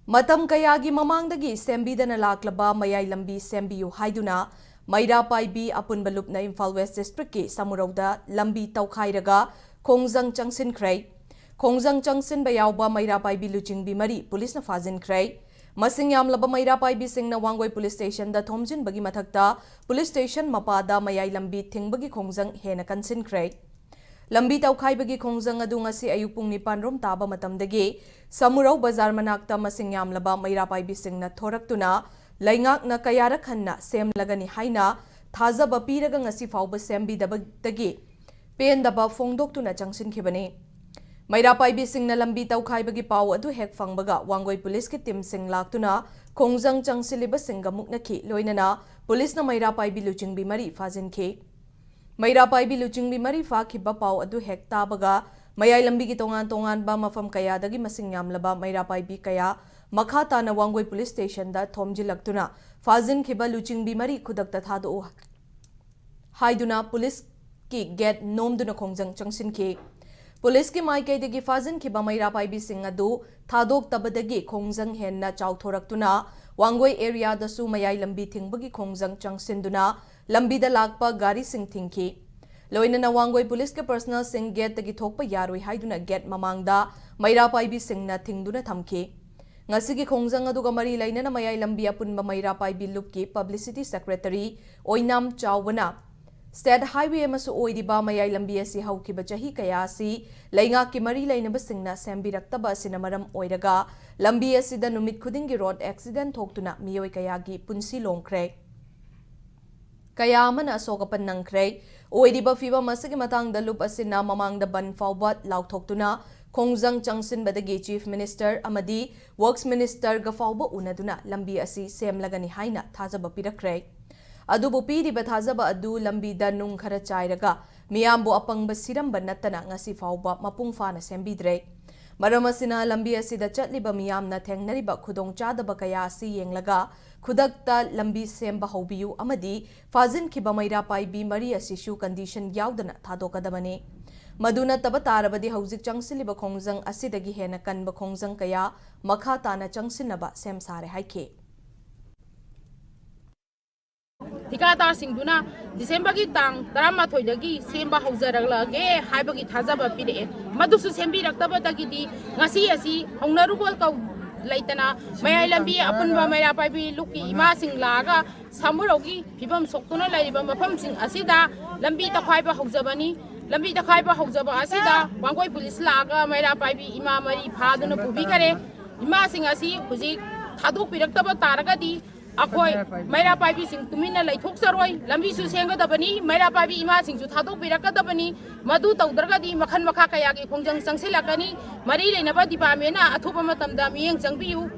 Matam kayagi mamangdagi sembidana laklaba mayai lambi sembiyu haiduna Maira Paibi apun balupna Imphal West District ki Samurauda lambi tawkhairaga khongjang changsinkhrai khongjang changsinba yawba Maira Paibi luchingbi mari police na fazinkhrai masing yamlaba Maira Paibi singna Wangoi police station da thomjinbagi mathakta police station mapada mayai lambi thingbagi khongjang hena kansinkhrai Lambi tawkhaibagi khongjang adu ngasi ayuk pung 9 rom taba matamdagi Samurau bazar manakta masing yamlaba Maira Paibi singna thoraktuna laingakna kayara khanna semlagani haina thajaba piraga ngasi fawba sembidabagi pendaba phongdoktuna changsinkhibani Maira Paibi singna lambi tawkhaibagi paw adu hek phangbaga Wangoi police ki team sing laktuna khongjang changsiliba singa muknaki loinana police na Maira Paibi luchingbi mari fajinkhi Maira Paibi luchingbi mari fakhiba paw adu hek tabaga Mayai lambi ki tongan ba mafam kaya dagi masing yamlaba Maira Paibi kaya makata na Wangoi police station da thomjilaktuna fazin khiba luchingbi mari khudakta thado haiduna police ki gate nomduna khongjang changsinki police ki maikai dagi fazin khiba Maira Paibi singa du thadok tabadagi khongjang henna chauthoraktuna Wangoi area da su mayai lambi thingbagi khongjang changsinduna lambi da lakpa gari sing thingki Loinana Wangoi police ke personal sing gate tagi thokpa yaroi haiduna gate mamangda Maira Paibi singna thingduna thamki ngasigi khongjang aduga mari lainana mayai lambi apunba Maira Paibi lupki publicity secretary oinam chawbana state highway amasu oidiba mayai lambi asi haukiba chahi kaya asi lainga ki mari lainaba singna sembiraktaba asina maram oiraga lambi asida numit khudingi road accident thoktuna miyoi kayagi punsi longkhre kaya amana asokapan nangkhre oidiba fiba masagi matangda lup asina mamangda ban fawbat lauthoktuna khongjang changsinbadagi chief minister amadi works minister ga fawba unaduna lambi asi semlagani haina thajaba pirakhre adubu piriba thajaba adu lambi da nung khara chairaga miyambu apangba siramba natana ngasi fawba mapung fana sembidre Maramasina lambi asida chatliba miyamna thengnariba khudong chadaba kaya asi yenglaga khudakta lambi semba haubiyu amadi fazin khiba Maira Paibi mari asishu condition yaudana thadokadabani maduna taba tarabadi haujik changsiliba khongjang asidagi hena kanba khongjang kaya makha tana changsinaba sem sare haike Tikatar singduna December ki tang tarama thoidagi semba haujaraglaage haibagi thajaba pire madusu sembi raktaba dagidi ngasi asi hongnarubo ka laitana mayai lambi apunba Maira Paibi luki ima sing laga samurogi phibam soktuna lairiba mafam sing asida lambi takhaiba haujabani lambi takhaiba haujaba asida Wangoi police laga Maira Paibi ima mari phaduna pubi kare ima sing asi huji thadok piraktaba taragadi Akoi Maira Paibi sing tumina laithok saroi lambi su sengadabani Maira Paibi ima sing su thadok pirakadabani madu tawdargadi makhan makha kaya gi khongjang changsilakani mari leinaba department na athopa matamda miyeng changbiu